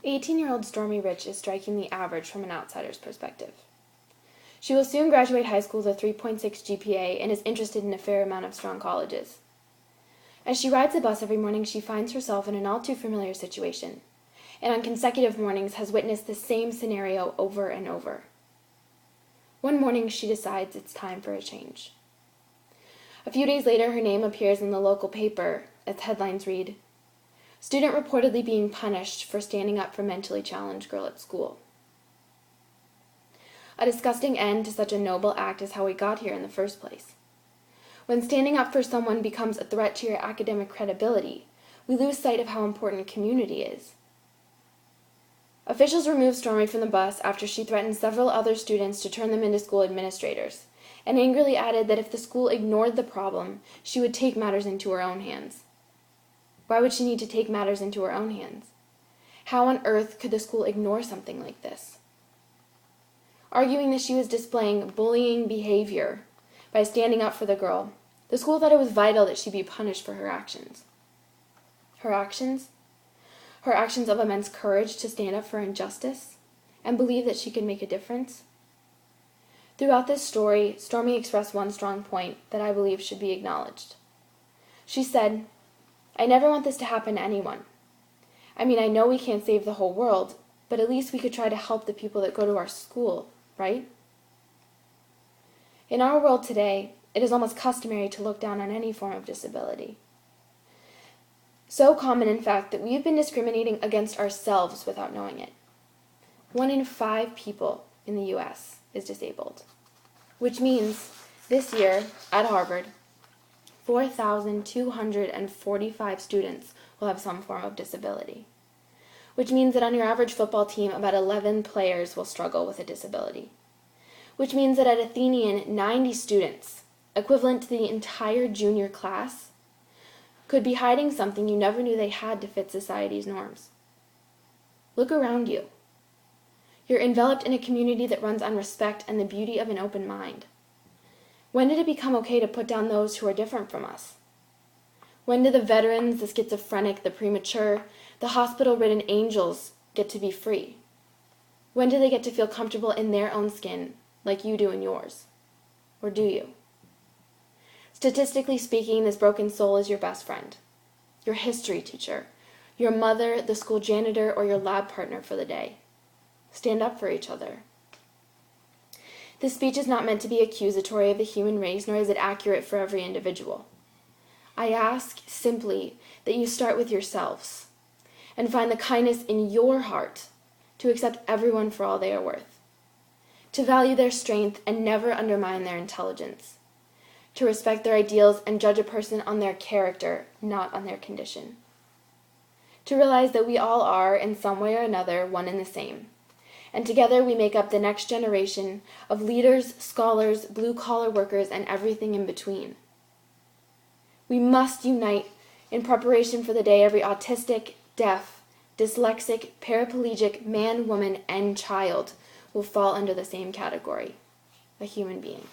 18-year-old Stormy Rich is strikingly average from an outsider's perspective. She will soon graduate high school with a 3.6 GPA and is interested in a fair amount of strong colleges. As she rides the bus every morning, she finds herself in an all too familiar situation, and on consecutive mornings has witnessed the same scenario over and over. One morning, she decides it's time for a change. A few days later, her name appears in the local paper as headlines read, "Student reportedly being punished for standing up for mentally challenged girl at school." A disgusting end to such a noble act is how we got here in the first place. When standing up for someone becomes a threat to your academic credibility, we lose sight of how important community is. Officials removed Stormy from the bus after she threatened several other students to turn them into school administrators, and angrily added that if the school ignored the problem, she would take matters into her own hands. Why would she need to take matters into her own hands? How on earth could the school ignore something like this? Arguing that she was displaying bullying behavior by standing up for the girl, the school thought it was vital that she be punished for her actions. Her actions? Her actions of immense courage to stand up for injustice and believe that she could make a difference. Throughout this story, Stormy expressed one strong point that I believe should be acknowledged. She said, "I never want this to happen to anyone. I mean, I know we can't save the whole world, but at least we could try to help the people that go to our school, right?" In our world today, it is almost customary to look down on any form of disability. So common, in fact, that we have been discriminating against ourselves without knowing it. 1 in 5 people in the U.S. is disabled, which means this year at Harvard, 4,245 students will have some form of disability, which means that on your average football team, about 11 players will struggle with a disability, which means that at Athenian, 90 students, equivalent to the entire junior class, could be hiding something you never knew they had to fit society's norms. Look around you. You're enveloped in a community that runs on respect and the beauty of an open mind. When did it become okay to put down those who are different from us? When did the veterans, the schizophrenic, the premature, the hospital-ridden angels get to be free? When do they get to feel comfortable in their own skin like you do in yours? Or do you? Statistically speaking, this broken soul is your best friend, your history teacher, your mother, the school janitor, or your lab partner for the day. Stand up for each other. This speech is not meant to be accusatory of the human race, nor is it accurate for every individual. I ask simply that you start with yourselves and find the kindness in your heart to accept everyone for all they are worth, to value their strength and never undermine their intelligence, to respect their ideals and judge a person on their character, not on their condition, to realize that we all are, in some way or another, one and the same, and together we make up the next generation of leaders, scholars, blue-collar workers, and everything in between. We must unite in preparation for the day every autistic, deaf, dyslexic, paraplegic man, woman, and child will fall under the same category, a human being.